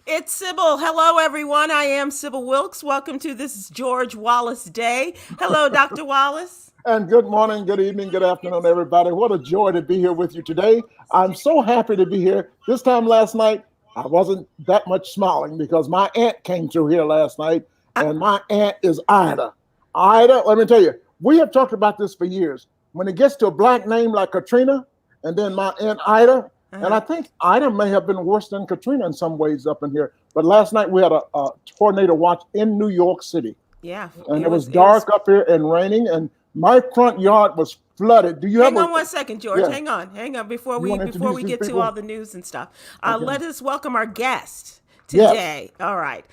It's Sybil. Hello, everyone. I am Sybil Wilkes. Welcome to This is George Wallace Day. Hello, Dr. Wallace. And good morning, good evening, good afternoon, everybody. What a joy to be here with you today. I'm so happy to be here. This time last night, I wasn't that much smiling because my aunt came through here last night, and my aunt is Ida. Ida, let me tell you, we have talked about this for years. When it gets to a black name like Katrina, and then my aunt Ida, and I think Ida may have been worse than Katrina in some ways up in here. But last night we had a tornado watch in New York City. Yeah. And it was dark up here and raining, and my front yard was flooded. Do you Hang on 1 second, George. Yeah. Hang on before we get people? to all the news and stuff. Okay. Let us welcome our guest today. Yes. All right.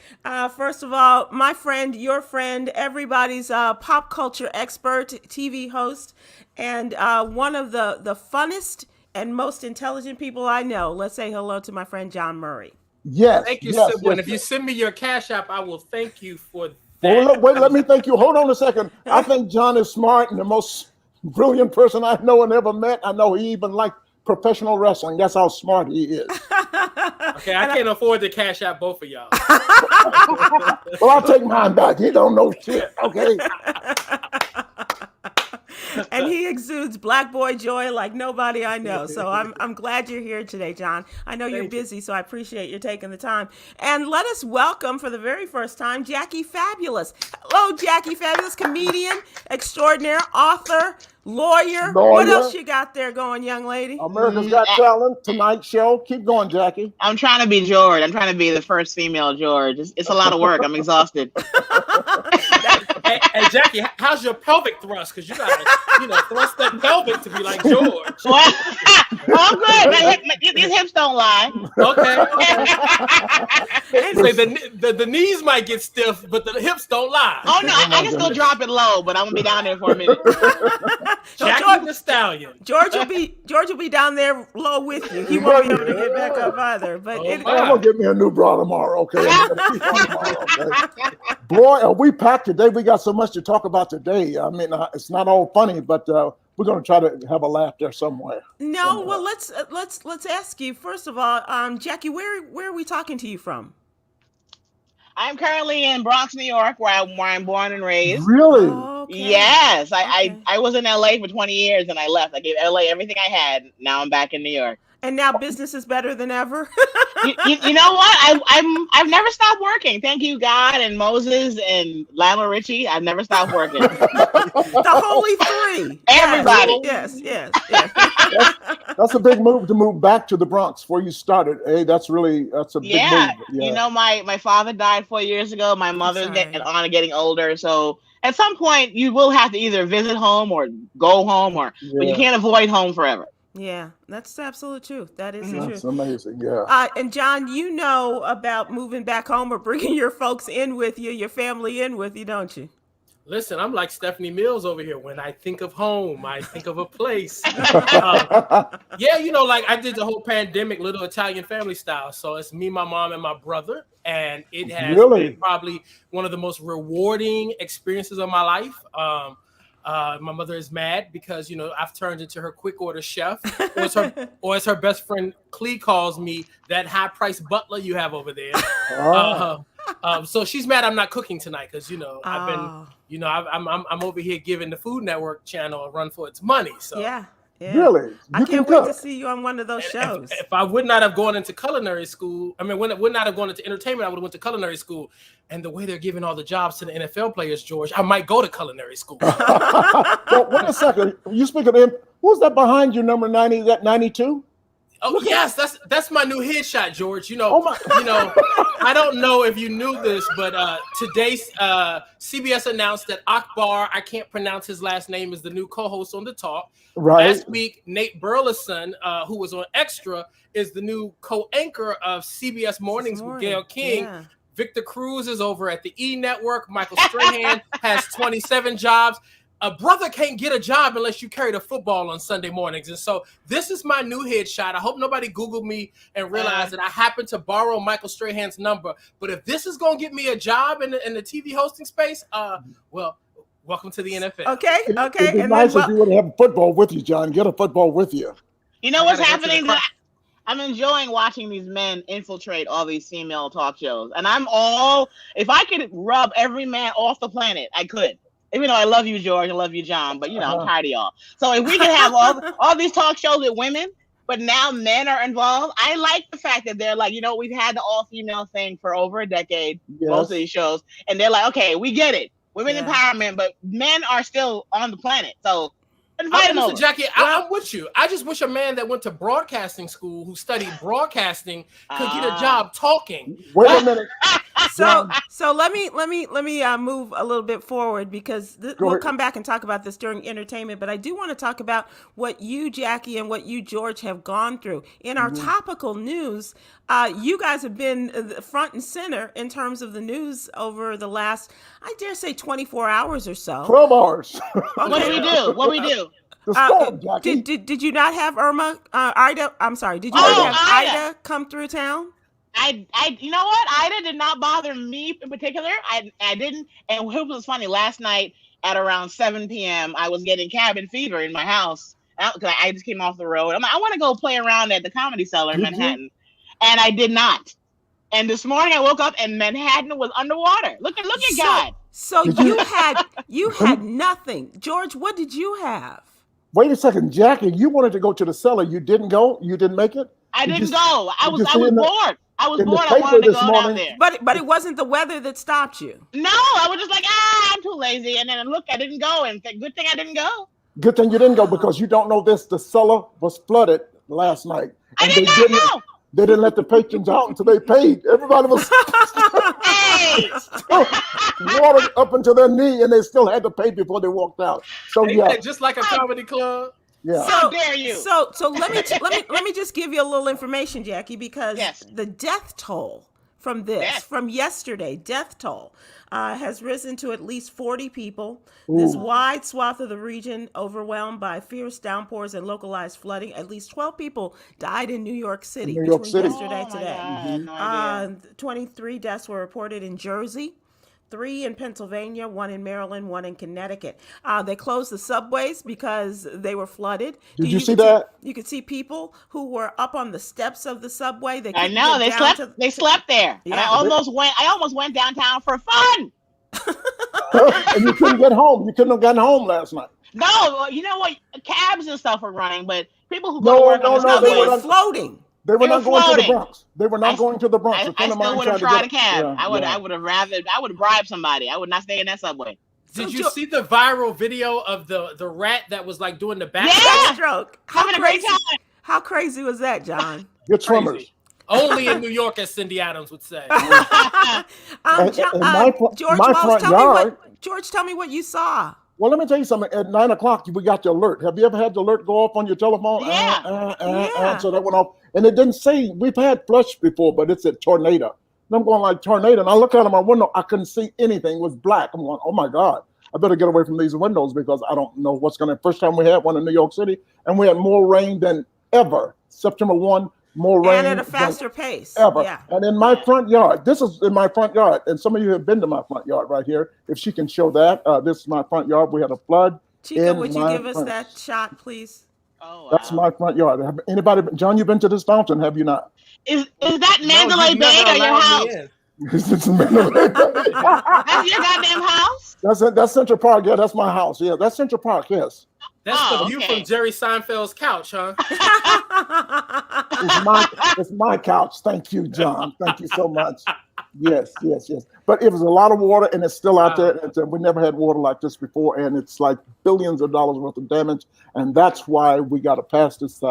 First of all, my friend, your friend, everybody's pop culture expert, TV host, and one of the funnest and most intelligent people I know. Let's say hello to my friend Jawn Murray. Yes. Thank you, yes, Sybil. And yes, if you send me your Cash App, I will thank you for that. Well, wait, let me thank you. Hold on a second. I think John is smart and the most brilliant person I know and ever met. I know he even liked professional wrestling. That's how smart he is. Okay, I can't afford to Cash App both of y'all. Well, I'll take mine back. He don't know shit. Okay. And he exudes black boy joy like nobody I know. So I'm glad you're here today, John. I know you're busy, so I appreciate you taking the time. And let us welcome for the very first time Jackie Fabulous. Hello, Jackie Fabulous, comedian extraordinaire, author, lawyer. What else you got there going, young lady? America's Got Talent, Tonight Show. Keep going, Jackie. I'm trying to be George. I'm trying to be the first female George. It's a lot of work. I'm exhausted. Hey, Jackie, how's your pelvic thrust? Because you gotta, thrust that pelvic to be like George. Well, oh, good. These hips don't lie. Okay. So the knees might get stiff, but the hips don't lie. Oh no, I can still drop it low, but I'm gonna be down there for a minute. Jackie the Stallion. George will be down there low with you. He won't be able to get back up either. But I'm gonna get me a new bra tomorrow, okay? Boy, are we packed today. We got so much to talk about today. I mean, it's not all funny, but we're going to try to have a laugh there somewhere. Well, let's ask you first of all, Jackie, where are we talking to you from? I'm currently in Bronx, New York, where I'm born and raised. Really? Okay. Yes, I was in LA for 20 years and I left. I gave LA everything I had. Now I'm back in New York. And now business is better than ever. you know what? I've never stopped working. Thank you, God and Moses and Lionel Richie. I've never stopped working. The Holy Three. Everybody. Yes. That's a big move to move back to the Bronx where you started. Hey, that's a big move. Yeah. My father died 4 years ago. My mother's getting older. So at some point you will have to either visit home or go home but you can't avoid home forever. Yeah, that's the absolute truth. That is the truth. That's amazing, yeah. And John, you know about moving back home or bringing your folks in with you, your family in with you, don't you? Listen, I'm like Stephanie Mills over here. When I think of home, I think of a place. Like I did the whole pandemic little Italian family style. So it's me, my mom, and my brother. And it has been probably one of the most rewarding experiences of my life. My mother is mad because, I've turned into her quick order chef, or as her best friend Clee calls me, that high priced butler you have over there. So she's mad I'm not cooking tonight because, I've been, I'm over here giving the Food Network channel a run for its money. So yeah. Really? I can't wait to see you on one of those shows. If I would not have gone into culinary school, would not have gone into entertainment, I would have went to culinary school. And the way they're giving all the jobs to the NFL players, George, I might go to culinary school. Well, wait a second. You speak of him. Who's that behind you, number 90? Is that 92? Oh, yes, that's my new headshot, George. I don't know if you knew this, but today CBS announced that Akbar, I can't pronounce his last name, is the new co-host on The Talk. Right. Last week, Nate Burleson, who was on Extra, is the new co-anchor of CBS Mornings with Gayle King. Yeah. Victor Cruz is over at the E! Network. Michael Strahan has 27 jobs. A brother can't get a job unless you carry the football on Sunday mornings. And so this is my new headshot. I hope nobody Googled me and realized that I happened to borrow Michael Strahan's number. But if this is going to get me a job in the TV hosting space, welcome to the NFL. Okay. It'd be nice if you would have football with you, John. Get a football with you. You know what's happening? I'm enjoying watching these men infiltrate all these female talk shows. And if I could rub every man off the planet, I could. Even though I love you, George, I love you, John, but I'm tired of y'all. So if we could have all these talk shows with women, but now men are involved, I like the fact that they're like, we've had the all-female thing for over a decade, most of these shows, and they're like, okay, we get it. Women empowerment, but men are still on the planet. So invite them over. Jackie, I'm with you. I just wish a man that went to broadcasting school who studied broadcasting could get a job talking. Wait a minute. So let me move a little bit forward because we'll come back and talk about this during entertainment. But I do want to talk about what you, Jackie, and what you, George, have gone through in our topical news. You guys have been front and center in terms of the news over the last, I dare say, 24 hours or so. 12 hours. What do we do? The storm, Jackie. Did you not have Ida? I'm sorry. Did you not have Ida come through town? I you know what? Ida did not bother me in particular. I didn't. And it was funny. Last night at around 7 p.m., I was getting cabin fever in my house because I just came off the road. I'm like, I want to go play around at the Comedy Cellar in Manhattan, and I did not. And this morning I woke up and Manhattan was underwater. Look at God. So you had nothing, George. What did you have? Wait a second, Jackie. You wanted to go to the cellar. You didn't go. You didn't make it. I didn't go. I was bored. I was bored. I wanted to go down there. But it wasn't the weather that stopped you. No, I was just like, I'm too lazy. And then look, I didn't go. And good thing I didn't go. Good thing you didn't go because you don't know this. The cellar was flooded last night. And I did not know. They didn't let the patrons out until they paid. Everybody was water up until their knee, and they still had to pay before they walked out. So just like a comedy club. Yeah. How dare you? So let me just give you a little information, Jackie, because the death toll from yesterday, death toll has risen to at least 40 people. Ooh. This wide swath of the region overwhelmed by fierce downpours and localized flooding. At least 12 people died in New York City yesterday to today. No 23 deaths were reported in Jersey. 3 in Pennsylvania, 1 in Maryland, 1 in Connecticut. They closed the subways because they were flooded. Did you see that? You could see people who were up on the steps of the subway. I know they slept there. Yeah. And I almost went downtown for fun. And you couldn't get home. You couldn't have gotten home last night. No, you know what? Cabs and stuff were running, but people who go to work on the subway were floating. They were not going to the Bronx. They were not going to the Bronx. I still would have tried a cab. Yeah, I would have bribed somebody. I would not stay in that subway. Did you see the viral video of the rat that was like doing the backstroke? Having a great time. How crazy was that, John? Good swimmers. Only in New York, as Cindy Adams would say. George, tell me what you saw. Well, let me tell you something. At 9 o'clock, we got the alert. Have you ever had the alert go off on your telephone? Yeah. So that went off. And it didn't say, we've had flush before, but it said tornado. And I'm going like tornado. And I look out of my window. I couldn't see anything. It was black. I'm going, oh, my God. I better get away from these windows because I don't know what's going to. First time we had one in New York City, and we had more rain than ever. September 1. More rain. And at a faster pace. Ever. Yeah. And in my front yard, this is in my front yard. And some of you have been to my front yard right here. If she can show that, this is my front yard. We had a flood. Chica, would you give us that shot, please? Oh, wow. That's my front yard. Anybody, John, you've been to this fountain, have you not? Is that Mandalay Bay or your house? It's Mandalay Bay. That's your goddamn house? That's Central Park. Yeah, that's my house. Yeah, that's Central Park. Yes. That's the view from Jerry Seinfeld's couch, huh? It's my couch. Thank you, John. Thank you so much. Yes. But it was a lot of water, and it's still out there. We never had water like this before, and it's like billions of dollars worth of damage. And that's why we got to pass this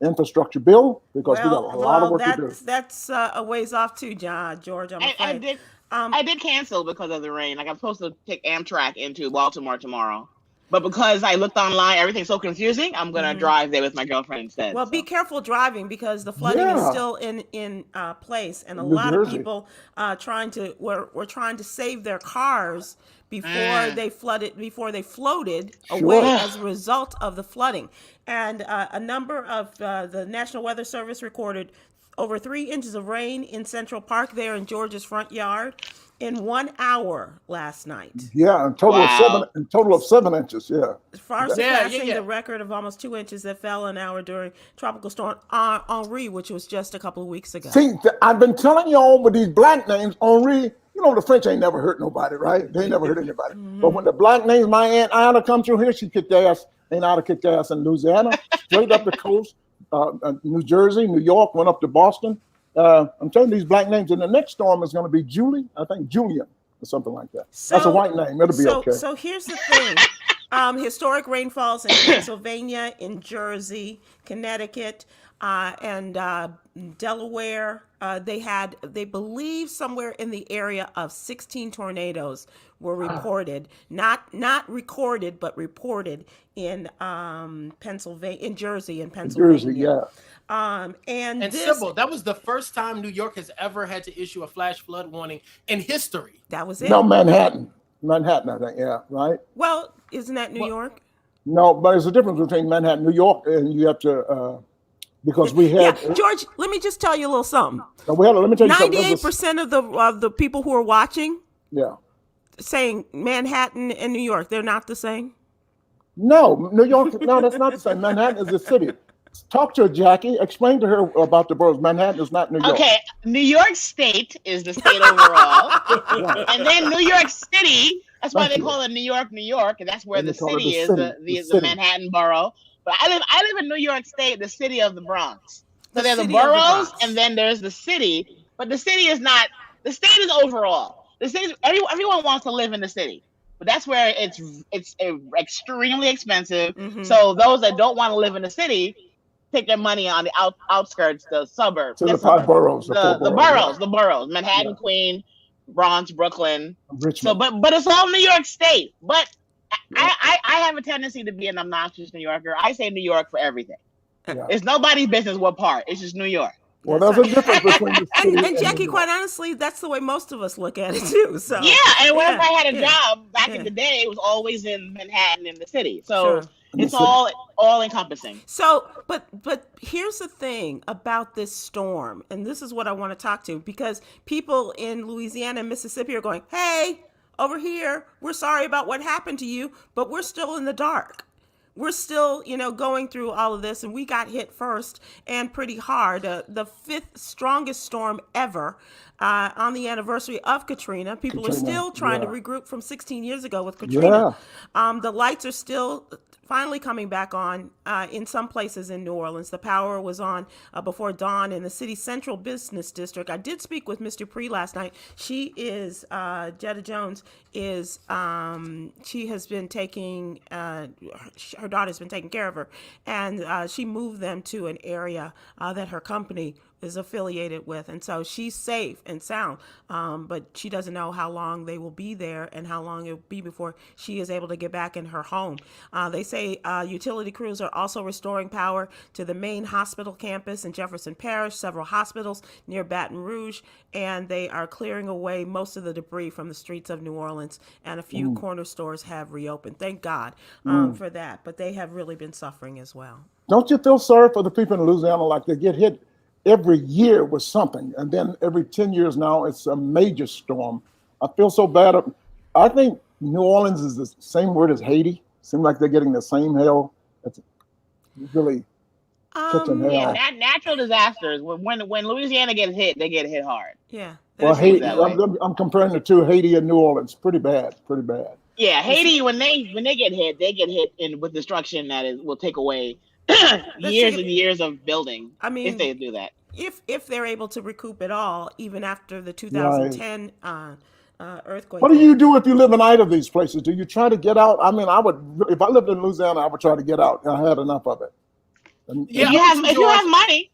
infrastructure bill because we got a lot of work to do. That's a ways off too, George. I'm afraid. I did cancel because of the rain. Like I'm supposed to take Amtrak into Baltimore tomorrow. But because I looked online, everything's so confusing, I'm going to drive there with my girlfriend instead. Well, be careful driving because the flooding is still in place. And a lot of people were trying to save their cars before they floated away as a result of the flooding. And a number of the National Weather Service recorded over 3 inches of rain in Central Park there in Georgia's front yard in 1 hour last night. Yeah, a total of 7 inches. Yeah, far surpassing the record of almost 2 inches that fell an hour during Tropical Storm Henri, which was just a couple of weeks ago. See, I've been telling y'all with these black names, Henri. You know, the French ain't never hurt nobody, right? They ain't never hurt anybody. But when the black names, my Aunt Ida come through here, she kicked ass. Ain't Ida kicked ass in Louisiana, straight up the coast, New Jersey, New York, went up to Boston. I'm telling you, these black names. And the next storm is going to be Julian or something like that. That's a white name. It'll be okay. So here's the thing. Historic rainfalls in Pennsylvania, in Jersey, Connecticut, and Delaware. They believe somewhere in the area of 16 tornadoes were reported, not recorded, but reported in Pennsylvania, in Jersey, and Pennsylvania. Jersey, yeah. And Sybil, that was the first time New York has ever had to issue a flash flood warning in history. That was it. No, Manhattan, I think. Yeah, right. Well, isn't that New York? No, but there's a difference between Manhattan, New York, and you have to. Because we had George, let me just tell you a little something. Let me tell you 98% of the people who are watching, saying Manhattan and New York, they're not the same. No, New York. No, that's not the same. Manhattan is a city. Talk to her, Jackie. Explain to her about the boroughs. Manhattan is not New York. Okay, New York State is the state overall, and then New York City. That's why they call it New York, and that's where the city is, the Manhattan borough. But I live in New York State, the city of the Bronx. So there's the boroughs, and then there's the city. But the city is not. The state is overall. The city. Everyone wants to live in the city, but that's where it's extremely expensive. Mm-hmm. So those that don't want to live in the city take their money on the outskirts, the suburbs. So the boroughs. The boroughs. Manhattan, Queens, Bronx, Brooklyn. Richmond. So, but it's all New York State. But I have a tendency to be an obnoxious New Yorker. I say New York for everything. Yeah. It's nobody's business what part. It's just New York. Well, there's a difference between the city and Jackie, quite honestly, that's the way most of us look at it too. So yeah, and whenever I had a job back in the day, it was always in Manhattan in the city. So it's all encompassing. So, but here's the thing about this storm, and this is what I want to talk to, because people in Louisiana and Mississippi are going, "Hey, over here, we're sorry about what happened to you, but we're still in the dark. We're still, going through all of this, and we got hit first and pretty hard. The fifth strongest storm ever on the anniversary of Katrina. People are still trying to regroup from 16 years ago with Katrina. Yeah. The lights are still finally coming back on in some places in New Orleans. The power was on before dawn in the city's central business district. I did speak with Mr. Dupree last night. She is, Jetta Jones is, she has been taking, her daughter's been taking care of her, and she moved them to an area that her company is affiliated with, and so she's safe and sound, but she doesn't know how long they will be there and how long it will be before she is able to get back in her home. They say utility crews are also restoring power to the main hospital campus in Jefferson Parish, several hospitals near Baton Rouge, and they are clearing away most of the debris from the streets of New Orleans, and a few corner stores have reopened. Thank God for that, but they have really been suffering as well. Don't you feel sorry for the people in Louisiana, like they get hit every year with something, and then every 10 years now it's a major storm? I feel so bad. I think New Orleans is the same word as Haiti. Seems like they're getting the same hell. It's really catching hell. Yeah, natural disasters. When Louisiana gets hit, they get hit hard. Yeah. Well, Haiti. I'm comparing the two, Haiti and New Orleans. Pretty bad. Yeah, Haiti, when they get hit, with destruction that will take away years and years of building. I mean, if they do that, if they're able to recoup it all, even after the 2010 earthquake. What do you do if you live in either of these places? Do you try to get out? I mean, if I lived in Louisiana, I would try to get out. I had enough of it. If you have money.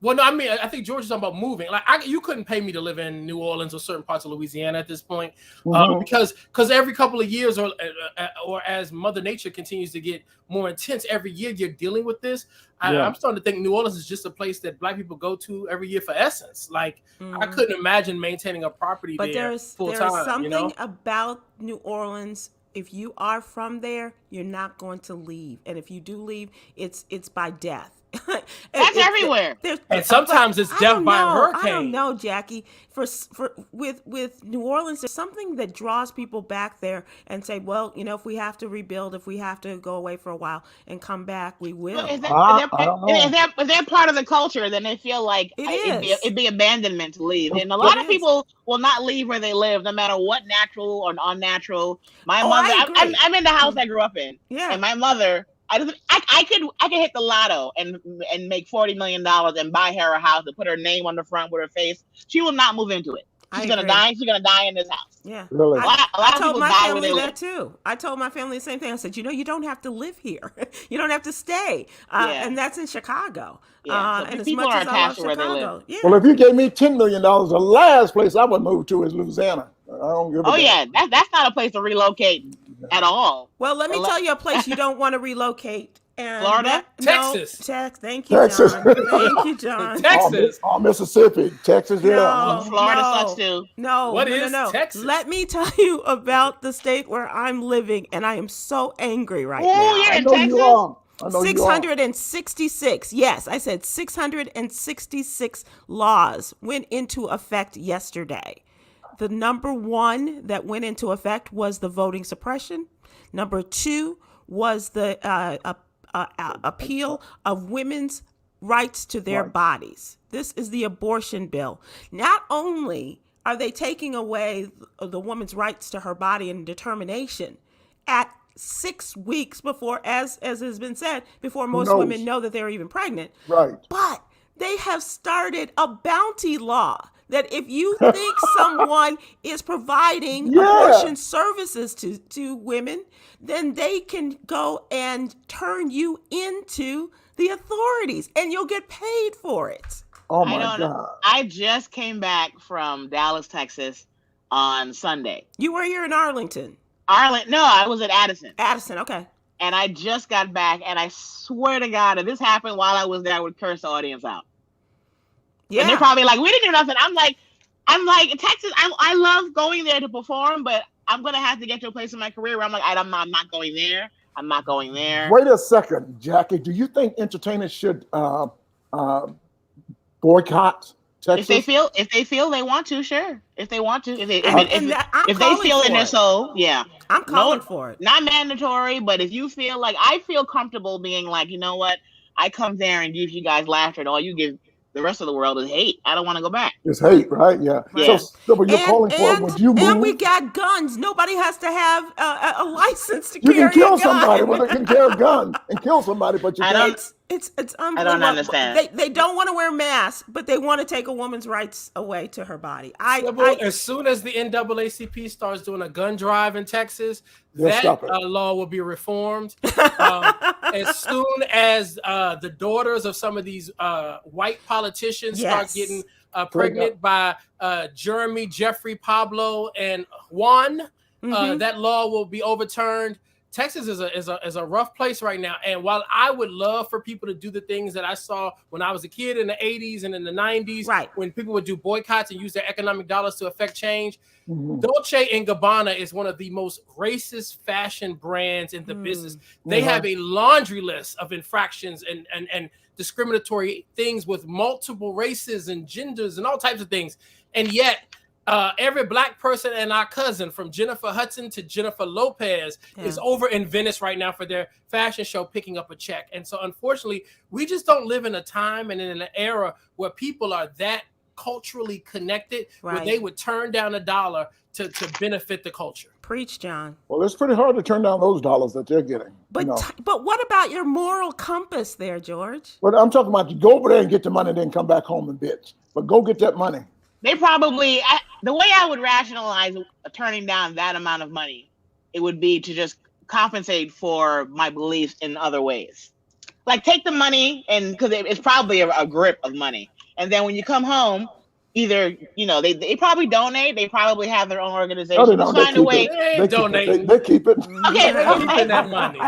Well, no, I mean, I think George is talking about moving. Like, you couldn't pay me to live in New Orleans or certain parts of Louisiana at this point, because every couple of years, or as Mother Nature continues to get more intense, every year you're dealing with this. I'm starting to think New Orleans is just a place that Black people go to every year for essence. Like, I couldn't imagine maintaining a property there full time. There's something about New Orleans. If you are from there, you're not going to leave, and if you do leave, it's by death. That's everywhere. And sometimes it's death by a hurricane. I don't know, Jackie. With New Orleans, there's something that draws people back there and say, well, if we have to rebuild, if we have to go away for a while and come back, we will. If they're part of the culture, then they feel like it'd be abandonment to leave. And a lot of people will not leave where they live, no matter what natural or unnatural. My mother, I'm in the house I grew up in. Yeah. And my mother, I could hit the lotto and make $40 million and buy her a house and put her name on the front with her face. She will not move into it. She's gonna die. She's gonna die in this house. Yeah, really. I told my family that too. I told my family the same thing. I said, you don't have to live here. You don't have to stay. And that's in Chicago. Yeah. And people are attached to where they live. Yeah. Well, if you gave me $10 million, the last place I would move to is Louisiana. I don't give a damn. That's not a place to relocate at all. Well, let me tell you a place you don't want to relocate. And Florida? Texas. Thank you, Texas. John. Thank you, John. Texas. Mississippi. Texas, yeah. Florida sucks too. No. Texas? Let me tell you about the state where I'm living, and I am so angry right now. Oh, you're in I know Texas? you are. 666. Yes, I said 666 laws went into effect yesterday. The number one that went into effect was the voting suppression. Number two was the appeal of women's rights to their bodies. This is the abortion bill. Not only are they taking away the woman's rights to her body and determination at 6 weeks before, as has been said, before most women know that they're even pregnant. Right. But they have started a bounty law that if you think someone is providing abortion services to women, then they can go and turn you into the authorities and you'll get paid for it. Oh my God. I just came back from Dallas, Texas on Sunday. You were here in Arlington. No, I was at Addison. Addison, okay. And I just got back, and I swear to God, if this happened while I was there, I would curse the audience out. Yeah. And they're probably like, we didn't do nothing. I'm like, Texas, I love going there to perform, but I'm going to have to get to a place in my career where I'm like, I'm not going there. I'm not going there. Wait a second, Jackie. Do you think entertainers should boycott Texas? If they feel they want to, sure. If they want to, if they feel in their soul, yeah. I'm calling for it. Not mandatory, but if you feel like, I feel comfortable being like, you know what? I come there and give you guys laughter, and all you give the rest of the world is hate. I don't want to go back. It's hate, right? Yeah. So when you're calling for it, would you move? And we got guns. Nobody has to have a license to carry a gun. You can kill somebody. Well, they can carry a gun and kill somebody, but you can't. It's unbelievable. I don't understand. They don't want to wear masks, but they want to take a woman's rights away to her body. As soon as the NAACP starts doing a gun drive in Texas, that law will be reformed. As soon as the daughters of some of these white politicians start getting pregnant by Jeremy, Jeffrey, Pablo, and Juan, that law will be overturned. Texas is a rough place right now. And while I would love for people to do the things that I saw when I was a kid in the 80s and in the 90s, when people would do boycotts and use their economic dollars to affect change, Dolce & Gabbana is one of the most racist fashion brands in the business. They have a laundry list of infractions and discriminatory things with multiple races and genders and all types of things. And yet, every black person and our cousin, from Jennifer Hudson to Jennifer Lopez, is over in Venice right now for their fashion show, picking up a check. And so, unfortunately, we just don't live in a time and in an era where people are that culturally connected, where they would turn down a dollar to benefit the culture. Preach, John. Well, it's pretty hard to turn down those dollars that they're getting. But but what about your moral compass there, George? But I'm talking about, you go over there and get the money, then come back home and bitch. But go get that money. They probably, the way I would rationalize turning down that amount of money, it would be to just compensate for my beliefs in other ways. Like, take the money, and because it's probably a grip of money. And then when you come home, either, they probably donate. They probably have their own organization. No, they find a way. They donate. They keep it. Okay, they're keeping that money.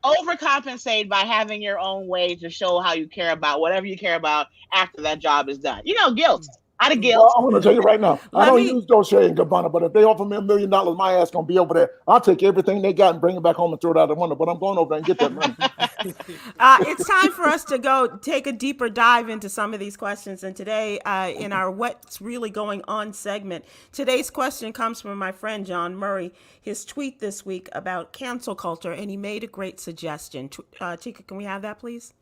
Overcompensate by having your own way to show how you care about whatever you care about after that job is done. Guilt. Out of guilt. Well, I'm going to tell you right now, I don't use Dolce & Gabbana, but if they offer me $1 million, my ass going to be over there. I'll take everything they got and bring it back home and throw it out the window, but I'm going over there and get that money. It's time for us to go take a deeper dive into some of these questions. And today, in our What's Really Going On segment, today's question comes from my friend Jawn Murray. His tweet this week about cancel culture, and he made a great suggestion. Chica, can we have that, please?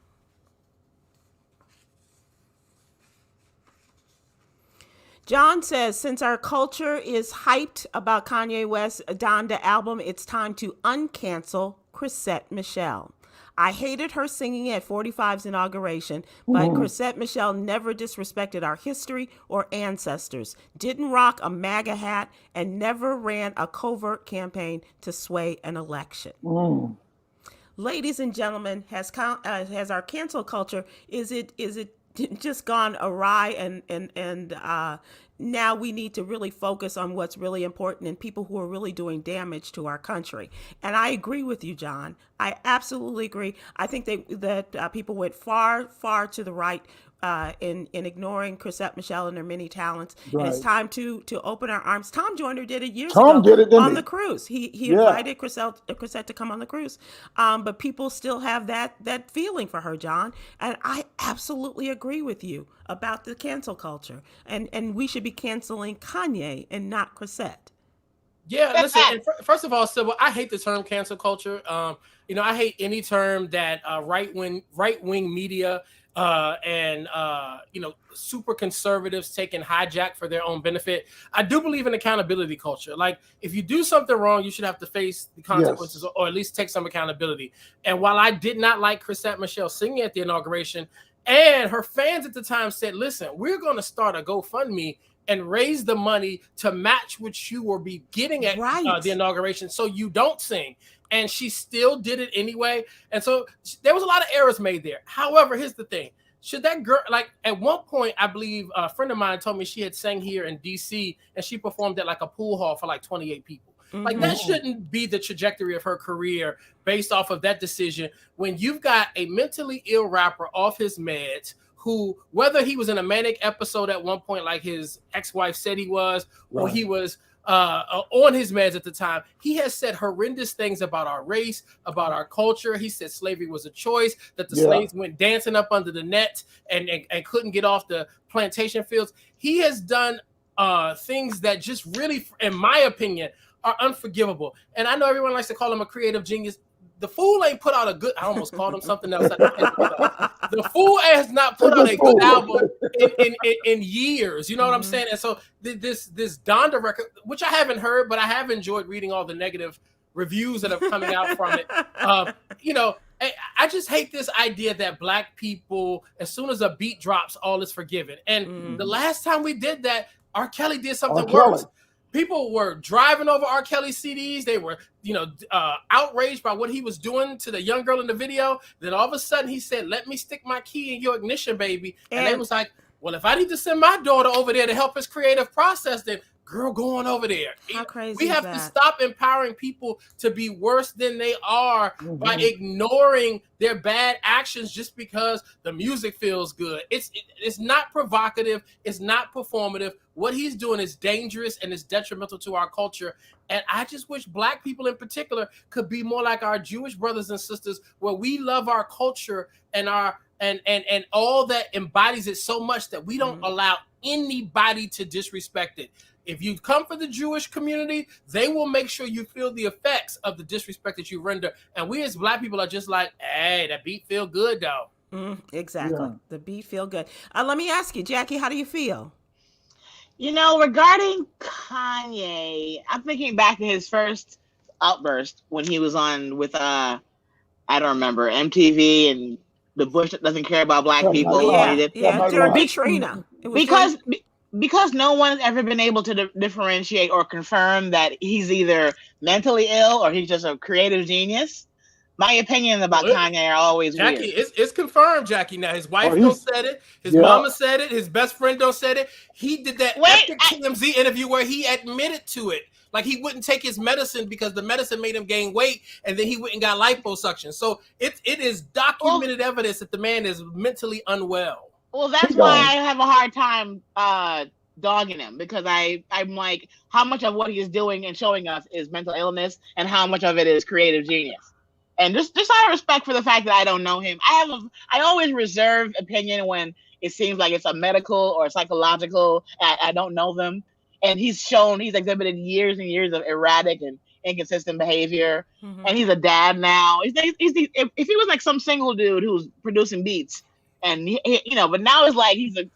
John says, since our culture is hyped about Kanye West's Donda album, it's time to uncancel Chrisette Michele. I hated her singing at 45's inauguration, but Chrisette Michele never disrespected our history or ancestors, didn't rock a MAGA hat, and never ran a covert campaign to sway an election. Ladies and gentlemen, has our cancel culture, is it just gone awry, and now we need to really focus on what's really important and people who are really doing damage to our country? And I agree with you, John. I absolutely agree. I think that people went far, far to the right in ignoring Chrisette Michele and her many talents. Right. And it's time to open our arms. Tom Joyner did it years ago on the cruise. He invited Chrisette to come on the cruise. But people still have that feeling for her, John. And I absolutely agree with you about the cancel culture. And we should be canceling Kanye and not Chrisette. Yeah, listen, first of all, Sybil, I hate the term cancel culture. I hate any term that right-wing media and super conservatives taking hijack for their own benefit. I do believe in accountability culture. Like, if you do something wrong, you should have to face the consequences, or at least take some accountability. And while I did not like Chrisette Michele singing at the inauguration, and her fans at the time said, listen, we're going to start a GoFundMe and raise the money to match what you will be getting at the inauguration, so you don't sing. And she still did it anyway. And so there was a lot of errors made there. However, here's the thing. Should that girl, like, at one point, I believe a friend of mine told me she had sang here in DC and she performed at like a pool hall for like 28 people. Like, that shouldn't be the trajectory of her career based off of that decision, when you've got a mentally ill rapper off his meds who, whether he was in a manic episode at one point like his ex-wife said he was, or he was on his meds at the time, he has said horrendous things about our race, about our culture. He said slavery was a choice, that the slaves went dancing up under the net and couldn't get off the plantation fields. He has done things that just really, in my opinion, are unforgivable. And I know everyone likes to call him a creative genius. The fool ain't put out a good, I almost called him something else. The fool has not put out a good album in years. You know what I'm saying? And so this Donda record, which I haven't heard, but I have enjoyed reading all the negative reviews that are coming out from it. I just hate this idea that Black people, as soon as a beat drops, all is forgiven. And the last time we did that, R. Kelly did something worse. People were driving over R. Kelly CDs. They were, outraged by what he was doing to the young girl in the video. Then all of a sudden he said, let me stick my key in your ignition, baby. And they was like, well, if I need to send my daughter over there to help his creative process, then girl, go on over there. How crazy we have to stop empowering people to be worse than they are by ignoring their bad actions just because the music feels good. It's not provocative. It's not performative. What he's doing is dangerous and is detrimental to our culture. And I just wish Black people in particular could be more like our Jewish brothers and sisters, where we love our culture and our and all that embodies it so much that we don't allow anybody to disrespect it. If you come for the Jewish community, they will make sure you feel the effects of the disrespect that you render. And we as Black people are just like, hey, that beat feel good, though. Exactly. Yeah. The beat feel good. Let me ask you, Jackie, how do you feel? Regarding Kanye, I'm thinking back to his first outburst when he was on with, I don't remember, MTV and the Bush doesn't care about Black people. During Katrina. Because no one has ever been able to differentiate or confirm that he's either mentally ill or he's just a creative genius. My opinions about Kanye are always Jackie, weird. It's confirmed, Jackie. Now, his wife don't said it. His mama said it. His best friend don't said it. He did that epic TMZ interview where he admitted to it. Like, he wouldn't take his medicine because the medicine made him gain weight, and then he went and got liposuction. So it is documented evidence that the man is mentally unwell. Well, that's why I have a hard time dogging him, because I'm like, how much of what he is doing and showing us is mental illness and how much of it is creative genius? And just out of respect for the fact that I don't know him, I always reserve opinion when it seems like it's a medical or psychological. I don't know them, and he's exhibited years and years of erratic and inconsistent behavior. And he's a dad now. If he was like some single dude who's producing beats, and but now it's like he's an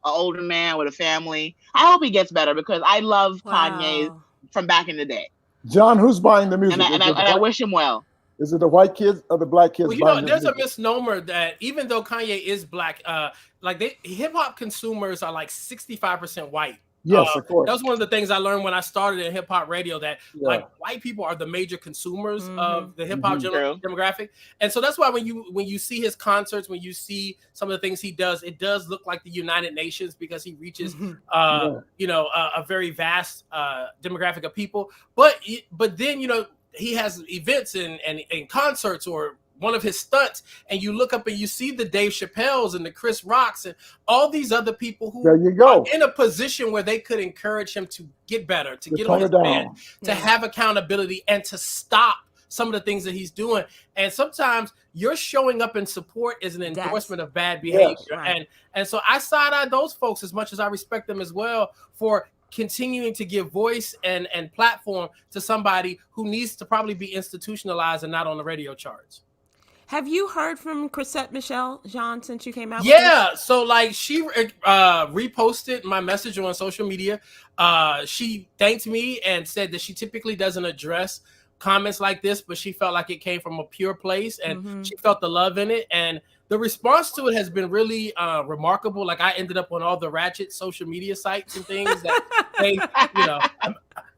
older man with a family. I hope he gets better because I love Kanye from back in the day. John, who's buying the music? And I wish him well. Is it the white kids or the black kids? Well, there's a misnomer that even though Kanye is black, hip hop consumers are like 65% white. Yes, of course. That was one of the things I learned when I started in hip hop radio, that like white people are the major consumers of the hip hop demographic. And so that's why when you see his concerts, when you see some of the things he does, it does look like the United Nations because he reaches a very vast demographic of people. But then he has events and concerts or one of his stunts, and you look up and you see the Dave Chappelles and the Chris Rocks and all these other people who are in a position where they could encourage him to get better, to get on his bed, to have accountability, and to stop some of the things that he's doing. And sometimes your showing up in support is an endorsement of bad behavior. Yes, right. And so I side-eye those folks as much as I respect them as well for continuing to give voice and platform to somebody who needs to probably be institutionalized and not on the radio charts. Have you heard from Chrisette Michele, Jean, since you came out? Yeah, so like she reposted my message on social media. She thanked me and said that she typically doesn't address comments like this, but she felt like it came from a pure place and she felt the love in it. And the response to it has been really remarkable. Like I ended up on all the ratchet social media sites and things that they,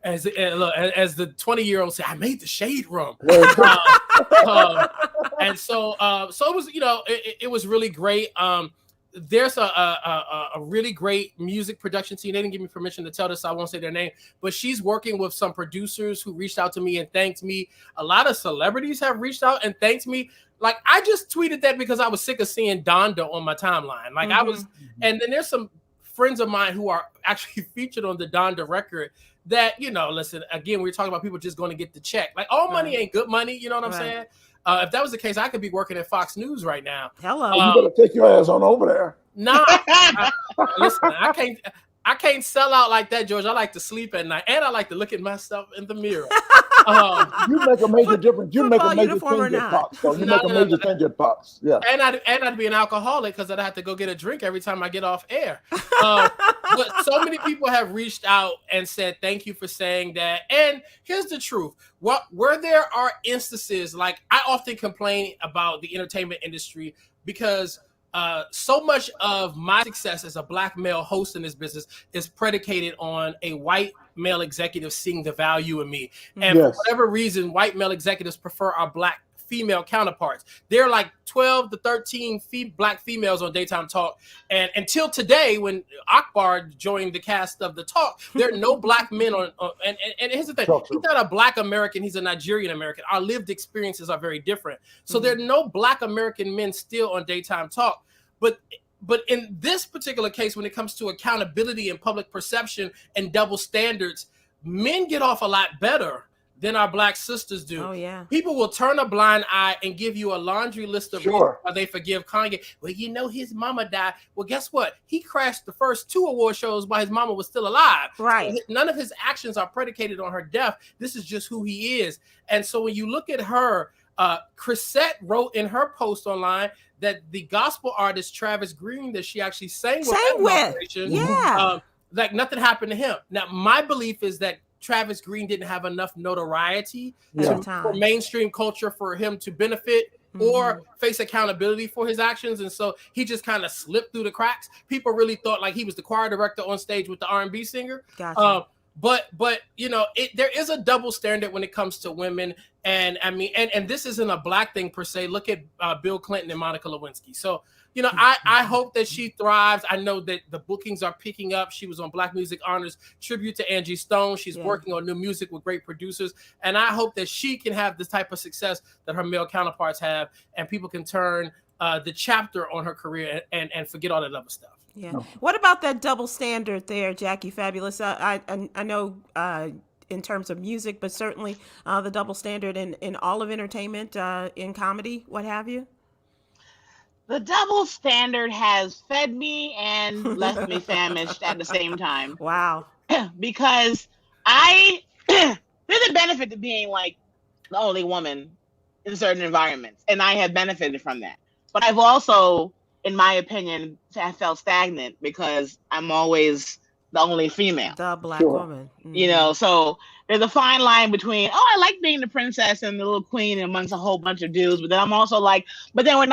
as the 20-year-old said, I made the shade room. And so it was, it was really great. There's a really great music production team. They didn't give me permission to tell this, so I won't say their name, but she's working with some producers who reached out to me and thanked me. A lot of celebrities have reached out and thanked me. Like I just tweeted that because I was sick of seeing Donda on my timeline. Like I was, and then there's some friends of mine who are actually featured on the Donda record that, listen, again, we're talking about people just going to get the check. Like all money ain't good money. You know what I'm saying? If that was the case, I could be working at Fox News right now. Hello. You better take your ass on over there. No, listen, I can't sell out like that, George. I like to sleep at night, and I like to look at myself in the mirror. You make a major difference. You make a major thing get pops. So you make a major thing get pops. Yeah. And I'd be an alcoholic because I'd have to go get a drink every time I get off air. But so many people have reached out and said thank you for saying that. And here's the truth: where there are instances, like I often complain about the entertainment industry because so much of my success as a black male host in this business is predicated on a white male executive seeing the value in me. And for whatever reason, white male executives prefer our black female counterparts. There are like 12 to 13 black females on Daytime Talk. And until today, when Akbar joined the cast of The Talk, there are no black men on and here's the thing. He's not a black American. He's a Nigerian American. Our lived experiences are very different. So there are no black American men still on Daytime Talk. But in this particular case, when it comes to accountability and public perception and double standards, men get off a lot better than our black sisters do. Oh, yeah. People will turn a blind eye and give you a laundry list of reasons why they forgive Kanye. Well, his mama died. Well, guess what? He crashed the first 2 award shows while his mama was still alive. Right. So none of his actions are predicated on her death. This is just who he is. And so when you look at her, Chrisette wrote in her post online that the gospel artist Travis Green that she actually sang with, like nothing happened to him. Now, my belief is that Travis Green didn't have enough notoriety for mainstream culture for him to benefit or face accountability for his actions. And so he just kind of slipped through the cracks. People really thought like he was the choir director on stage with the R&B singer. Gotcha. But there is a double standard when it comes to women. And I mean, and this isn't a black thing per se. Look at Bill Clinton and Monica Lewinsky. So, I hope that she thrives. I know that the bookings are picking up. She was on Black Music Honors tribute to Angie Stone. She's working on new music with great producers. And I hope that she can have the type of success that her male counterparts have, and people can turn the chapter on her career and forget all that other stuff. Yeah. What about that double standard there, Jackie Fabulous? I know in terms of music, but certainly the double standard in all of entertainment, in comedy, what have you? The double standard has fed me and left me famished at the same time. Wow. Because there's a benefit to being like the only woman in certain environments, and I have benefited from that. But I've also, in my opinion, felt stagnant because I'm always the only female. The Black woman. Mm-hmm. You know, so there's a fine line between, I like being the princess and the little queen amongst a whole bunch of dudes, but then I'm also like, but then we're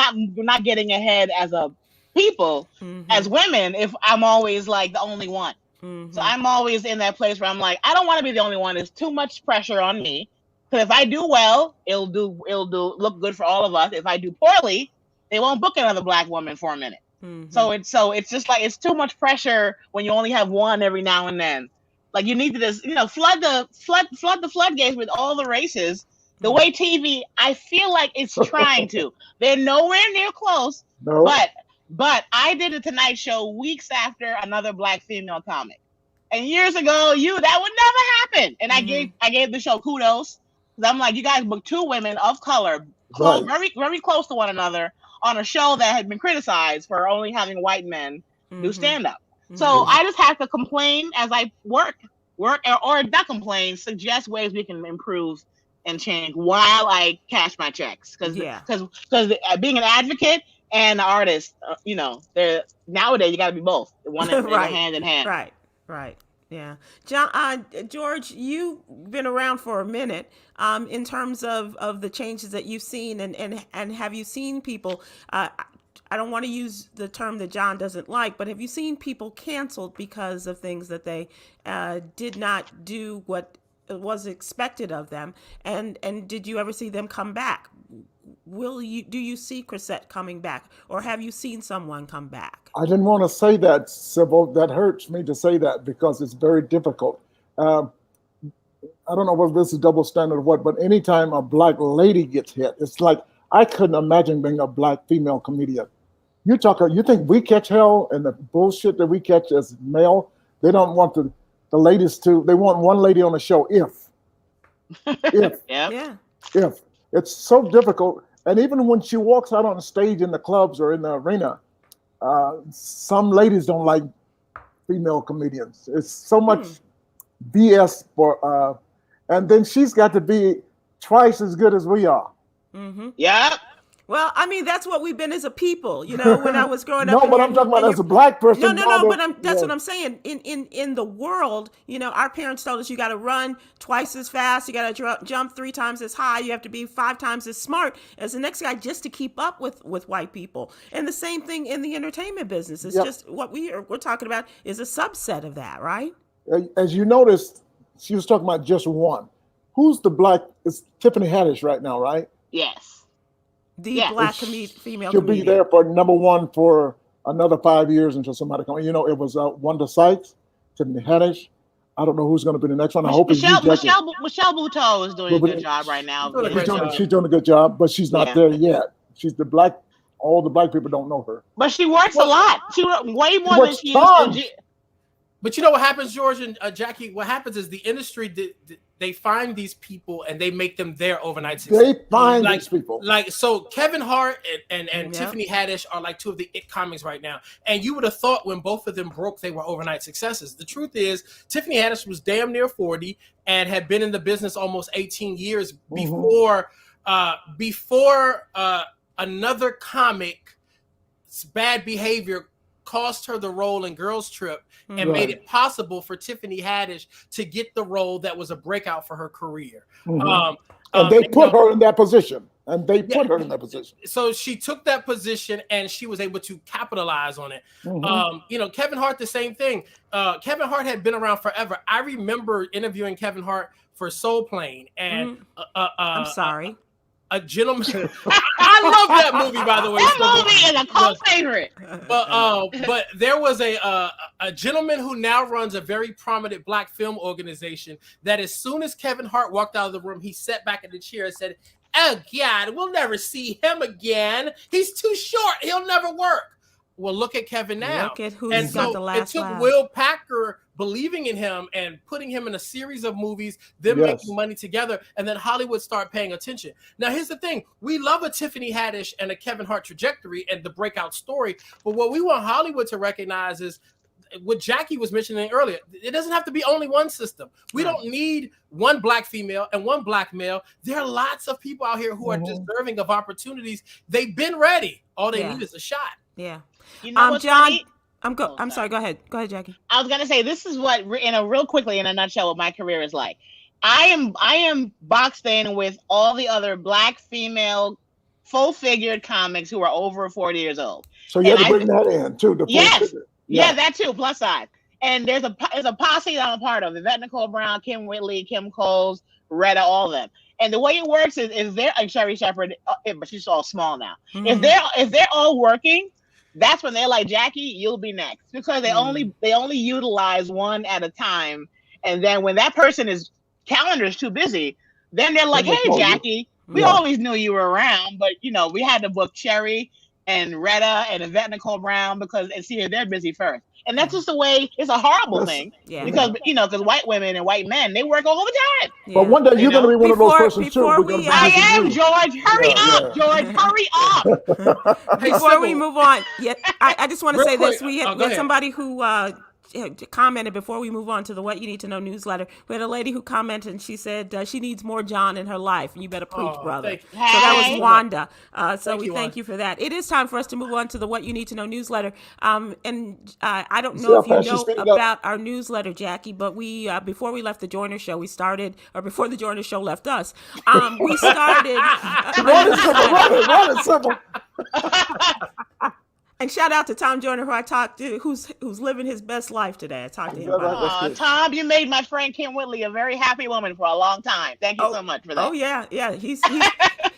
not getting ahead as a people, as women, if I'm always like the only one. So I'm always in that place where I'm like, I don't want to be the only one. There's too much pressure on me. Because if I do well, it'll look good for all of us. If I do poorly, they won't book another Black woman for a minute. So it's just like, it's too much pressure when you only have one every now and then. Like, you need to just, flood the floodgates with all the races. The way TV, I feel like it's trying to. They're nowhere near close. No. But I did a Tonight Show weeks after another Black female comic. And years ago, that would never happen. And I gave the show kudos. Because I'm like, you guys booked two women of color, very, very close to one another, on a show that had been criticized for only having white men do stand-up. So I just have to complain as I work or not complain, suggest ways we can improve and change while I cash my checks. Because being an advocate and an artist, they're nowadays you got to be both, one hand in hand. Right. Yeah, George, you've been around for a minute. In terms of the changes that you've seen, and have you seen people? I don't want to use the term that John doesn't like, but have you seen people canceled because of things that they did not do what was expected of them? And did you ever see them come back? Do you see Chrisette coming back, or have you seen someone come back? I didn't want to say that, Sybil. That hurts me to say that because it's very difficult. I don't know whether this is double standard or what, but anytime a Black lady gets hit, it's like, I couldn't imagine being a Black female comedian. You think we catch hell and the bullshit that we catch as male? They don't want the ladies to, they want one lady on the show if. It's so difficult. And even when she walks out on the stage in the clubs or in the arena, some ladies don't like female comedians. It's so much BS for, and then she's got to be twice as good as we are. Yeah. Well, I mean, that's what we've been as a people, when I was growing up. No, but I'm talking about as a Black person. No, but that's what I'm saying. In the world, our parents told us you got to run twice as fast, you got to jump 3 times as high, you have to be 5 times as smart as the next guy just to keep up with white people. And the same thing in the entertainment business. It's just what we're talking about is a subset of that, right? As you noticed, she was talking about just one. Who's the Black? It's Tiffany Haddish right now, right? Yes. The Black female She'll comedian. be there for number 1 for another 5 years until somebody comes. It was Wanda Sykes, Tiffany Haddish. I don't know who's going to be the next one. I hope Michelle Buteau is doing a good job right now. She's doing a good job, but she's not there yet. She's the Black. All the Black people don't know her. But she works a lot. She works way more than she used to. But you know what happens, George and Jackie? What happens is the industry, they find these people and they make them their overnight success. They find these people. So Kevin Hart and Tiffany Haddish are like 2 of the it comics right now. And you would have thought when both of them broke, they were overnight successes. The truth is, Tiffany Haddish was damn near 40 and had been in the business almost 18 years before another comic's bad behavior cost her the role in Girls Trip and made it possible for Tiffany Haddish to get the role that was a breakout for her career. And they put her in that position. So she took that position and she was able to capitalize on it. Kevin Hart, the same thing. Kevin Hart had been around forever. I remember interviewing Kevin Hart for Soul Plane and I'm sorry. A gentleman. I love that movie, by the way. That movie is a cult favorite. But there was a gentleman who now runs a very prominent Black film organization that as soon as Kevin Hart walked out of the room, he sat back in the chair and said, "Oh God, we'll never see him again. He's too short. He'll never work." Well, look at Kevin now. Look at who's got the last it took laugh. Will Packer believing in him and putting him in a series of movies, them making money together, and then Hollywood start paying attention. Now, here's the thing. We love a Tiffany Haddish and a Kevin Hart trajectory and the breakout story, but what we want Hollywood to recognize is what Jackie was mentioning earlier. It doesn't have to be only one system. We don't need one black female and one black male. There are lots of people out here who are deserving of opportunities. They've been ready. All they need is a shot. Yeah. You know what's John, funny? I'm sorry. Go ahead, Jackie. I was gonna say this is what, real quickly in a nutshell, what my career is like. I am boxed in with all the other black female full-figured comics who are over 40 years old. So you had to bring that in too. Yeah, that too, plus size. And there's a posse that I'm a part of: Yvette Nicole Brown, Kim Whitley, Kim Coles, Retta, all of them. And the way it works is they're like Sherry Shepherd, but she's all small now. If they're all working, that's when they're like, Jackie, you'll be next, because they only utilize one at a time. And then when that person is calendar's too busy, then they're like, hey, Jackie, we always knew you were around, but we had to book Cherry and Retta and Yvette Nicole Brown because they're busy first. And that's just the way. It's a horrible thing because white women and white men, they work all the time. But one day you're going to be one of those persons too. I am, George. Hurry up, George. Hurry up. Before we move on, I just want to say this: we had somebody who commented before we move on to the What You Need to Know newsletter. We had a lady who commented, and she said she needs more John in her life, and you better preach, brother. So that was Wanda. Thank you for that. It is time for us to move on to the What You Need to Know newsletter. And I don't know if you know about our newsletter, Jackie, but we before we left the Joyner Show, before the Joyner Show left us, we started. Run it, Sybil. And shout out to Tom Joyner, who I talked to, who's living his best life today. I talked to him about Tom, you made my friend Kim Whitley a very happy woman for a long time. Thank you so much for that. Oh yeah.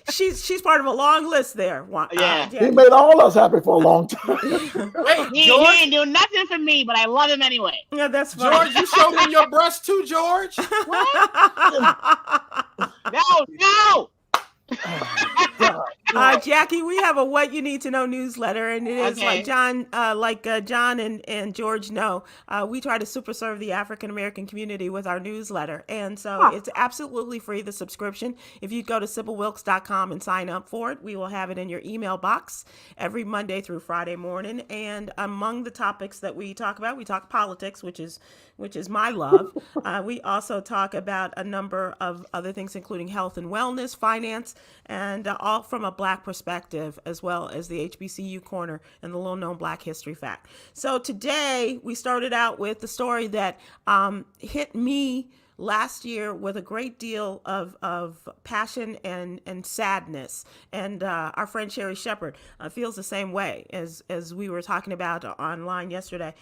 She's part of a long list there. He made all us happy for a long time. He ain't do nothing for me, but I love him anyway. Yeah, that's fine. George, you showed me your breast too, George. What? No. Jackie, we have a What You Need to Know newsletter, and it is like John and George know. We try to super serve the African American community with our newsletter, and so it's absolutely free, the subscription. If you go to SybilWilkes.com and sign up for it, we will have it in your email box every Monday through Friday morning. And among the topics that we talk about, we talk politics, which is my love. We also talk about a number of other things, including health and wellness, finance, and all from a Black perspective, as well as the HBCU Corner and the Little Known Black History Fact. So today we started out with the story that hit me last year with a great deal of passion and sadness. And our friend Sherry Shepherd feels the same way as we were talking about online yesterday.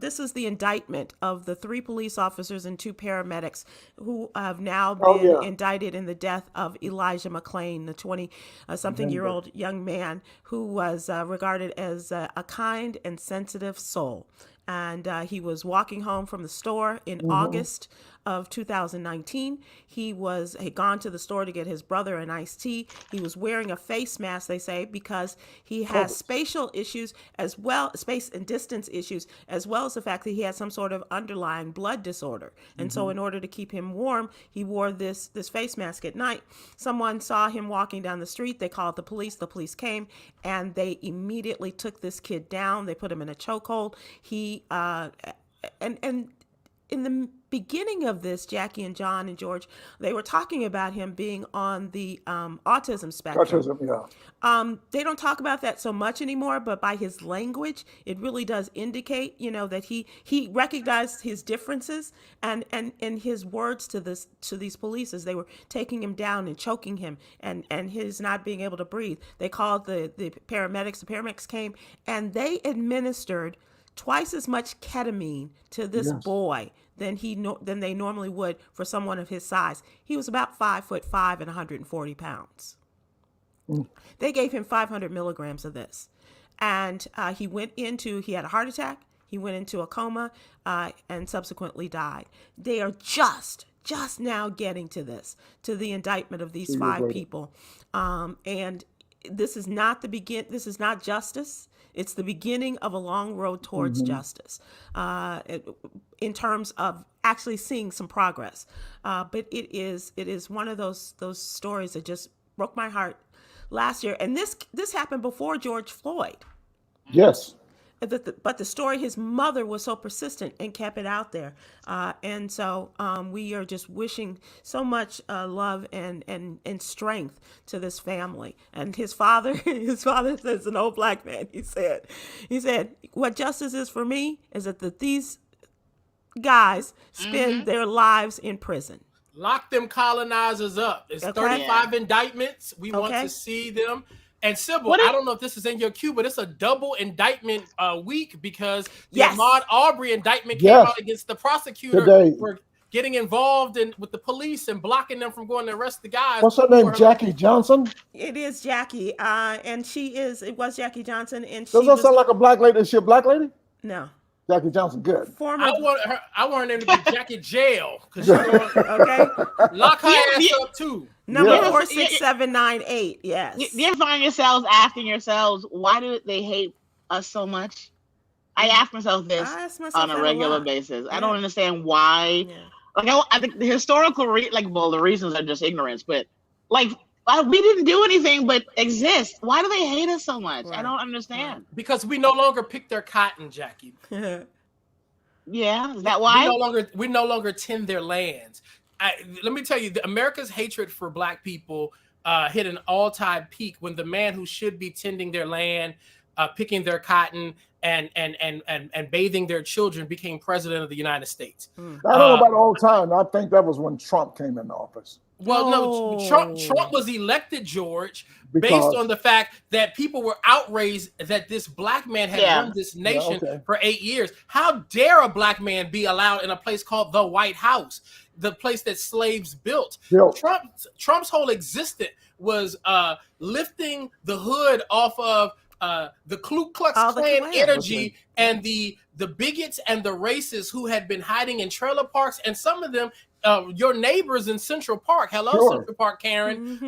This is the indictment of the 3 police officers and 2 paramedics who have now been indicted in the death of Elijah McClain, the 20-something-year-old young man who was regarded as a kind and sensitive soul. And he was walking home from the store in August of 2019. He had gone to the store to get his brother an iced tea. He was wearing a face mask, they say, because he has spatial issues as well, space and distance issues, as well as the fact that he had some sort of underlying blood disorder. And so in order to keep him warm, he wore this face mask at night. Someone saw him walking down the street. They called the police. The police came, and they immediately took this kid down. They put him in a chokehold. And in the beginning of this, Jackie and John and George, they were talking about him being on the autism spectrum. They don't talk about that so much anymore, but by his language, it really does indicate, that he recognized his differences, and his words to these police as they were taking him down and choking him and his not being able to breathe. They called the paramedics. The paramedics came, and they administered twice as much ketamine to this boy than they normally would for someone of his size. He was about 5'5" and 140 pounds. They gave him 500 milligrams of this, and he had a heart attack. He went into a coma and subsequently died. They are just now getting to the indictment of these 5 people, and this is not This is not justice. It's the beginning of a long road towards justice in terms of actually seeing some progress. But it is one of those stories that just broke my heart last year. And this happened before George Floyd. Yes. But the story, his mother was so persistent and kept it out there. And so we are just wishing so much love and strength to this family. And his father says, an old black man, he said, what justice is for me is that these guys spend their lives in prison. Lock them colonizers up. It's 35 indictments. We want to see them. And Sybil, I don't know if this is in your queue, but it's a double indictment week because the Ahmaud Arbery indictment came out against the prosecutor for getting involved with the police and blocking them from going to arrest the guys. What's her name? Jackie Johnson? It is Jackie. And it was Jackie Johnson. And does that sound like a black lady? Is she a black lady? No. Jackie Johnson, good. I want her name to be Jackie Jail. Lock her ass up too. Number 46798. Yes. Do you ever find yourselves asking yourselves, why do they hate us so much? I ask myself this on a regular basis. I don't understand why. Yeah. Like I think the historical the reasons are just ignorance, but we didn't do anything but exist. Why do they hate us so much? Right. I don't understand. Because we no longer pick their cotton, Jackie. Yeah, is that why? We no longer tend their lands. Let me tell you, America's hatred for black people hit an all-time peak when the man who should be tending their land, picking their cotton, and bathing their children became president of the United States. I don't know about all time. I think that was when Trump came into office. Well, no, Trump was elected, George, based on the fact that people were outraged that this black man had run this nation for 8 years. How dare a black man be allowed in a place called the White House, the place that slaves built? Trump's whole existence was lifting the hood off of the Ku Klux Klan energy and the bigots and the racists who had been hiding in trailer parks, and some of them your neighbors in Central Park. Central Park, Karen.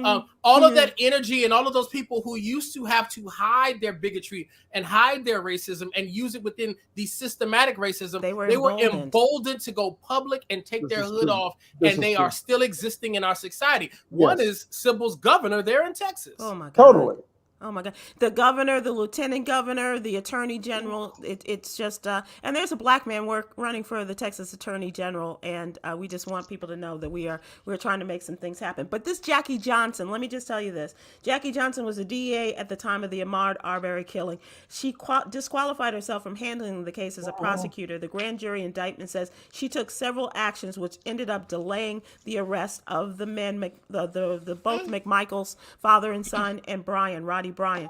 All of that energy and all of those people who used to have to hide their bigotry and hide their racism and use it within the systematic racism. They were emboldened to go public and take their hood off, and they are still existing in our society. One is Sybil's governor there in Texas. Oh my God. Totally. Oh my God. The governor, the lieutenant governor, the attorney general, it's just, and there's a black man running for the Texas attorney general. And we just want people to know that we're trying to make some things happen. But this Jackie Johnson, let me just tell you this. Jackie Johnson was a DA at the time of the Ahmaud Arbery killing. She disqualified herself from handling the case as a prosecutor. The grand jury indictment says she took several actions which ended up delaying the arrest of the men, the both McMichaels, father and son, and Roddy Bryan.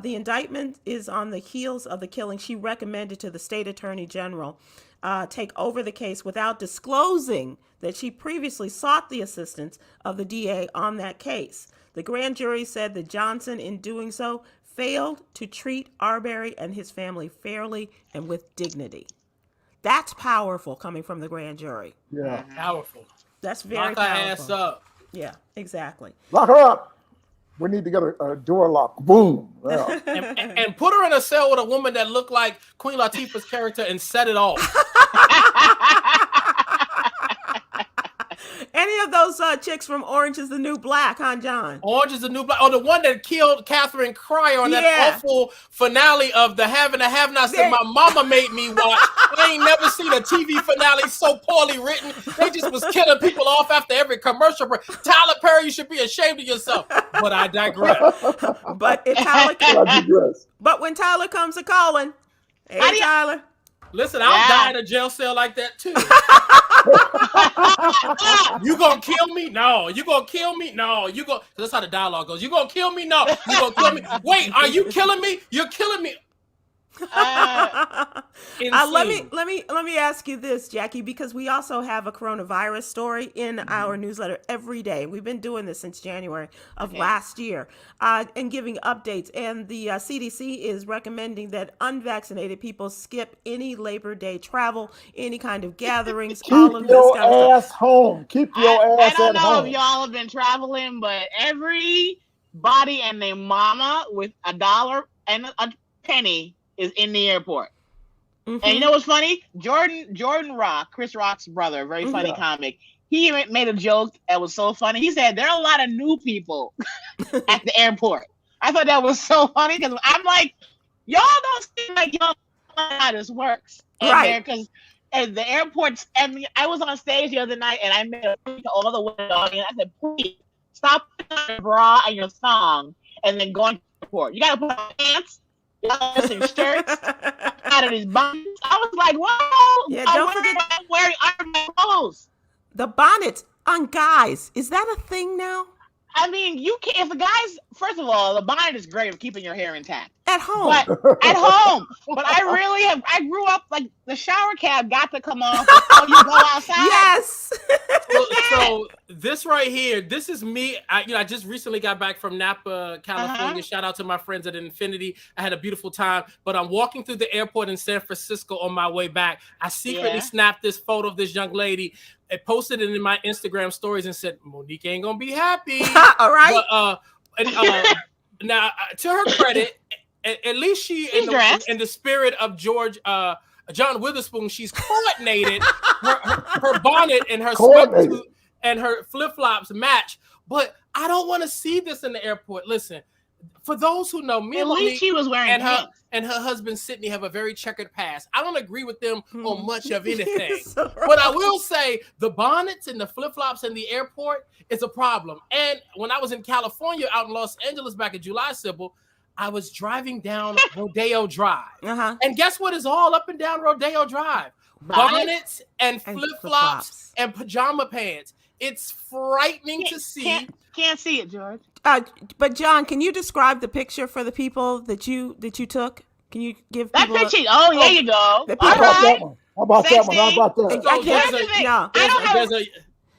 The indictment is on the heels of the killing. She recommended to the state attorney general take over the case without disclosing that she previously sought the assistance of the DA on that case. The grand jury said that Johnson, in doing so, failed to treat Arbery and his family fairly and with dignity. That's powerful coming from the grand jury. Yeah. Powerful. That's very powerful. Lock her ass up. Yeah, exactly. Lock her up. We need to get a door lock. Boom. Yeah. and put her in a cell with a woman that looked like Queen Latifah's character and set it off. Any of those chicks from Orange is the New Black, huh, John? Orange is the New Black. Or the one that killed Catherine Cryer on that awful finale of the Have and the Have-Nots that my mama made me watch. I ain't never seen a TV finale so poorly written. They just was killing people off after every commercial break. Tyler Perry, you should be ashamed of yourself. But I digress. But when Tyler comes a calling, hey, Tyler. Listen, I'll die in a jail cell like that too. You gonna kill me? No. You gonna kill me? No. You go. That's how the dialogue goes. You gonna kill me? No. You gonna kill me? Wait, are you killing me? You're killing me. Let me ask you this, Jackie, because we also have a coronavirus story in our newsletter every day. We've been doing this since January of last year, and giving updates. And the CDC is recommending that unvaccinated people skip any Labor Day travel, any kind of gatherings. Keep your ass home. Keep your ass at home. I don't know if y'all have been traveling, but everybody and their mama with $1 and penny is in the airport. Mm-hmm. And you know what's funny? Jordan Rock, Chris Rock's brother, very funny comic. He made a joke that was so funny. He said there are a lot of new people at the airport. I thought that was so funny because I'm like, y'all don't seem like y'all know how this works. Right. Because at the airports, I was on stage the other night and I made a point to all the women audience. I said, please stop putting on your bra and your thong and then going to the airport. You got to put on pants. You got to put some shirts out of these bonnets. I was like, whoa. Yeah, don't forget I'm wearing my clothes. The bonnets on guys. Is that a thing now? I mean, you can't. If the guys, first of all, the bonnet is great for keeping your hair intact. At home. But at home. But I grew up like the shower cap got to come off before you go outside. Yes. So this right here, this is me. I just recently got back from Napa, California. Shout out to my friends at Infinity. I had a beautiful time. But I'm walking through the airport in San Francisco on my way back. I secretly snapped this photo of this young lady. I posted it in my Instagram stories and said, Monique ain't gonna be happy. All right. But, now, to her credit, at least in the spirit of John Witherspoon, she's coordinated. her bonnet and her sweatsuit and her flip-flops match. But I don't want to see this in the airport. Listen, for those who know me, at least she was wearing and her husband Sydney have a very checkered past. I don't agree with them on much of anything. But I will say the bonnets and the flip-flops in the airport is a problem. And when I was in California out in Los Angeles back in July, Sybil, I was driving down Rodeo Drive. And guess what is all up and down Rodeo Drive? Bonnets and flip-flops and pajama pants. It's frightening to see. Can't see it, George. But John, can you describe the picture for the people that you took? Can you give that people picture? There you go. How about that one?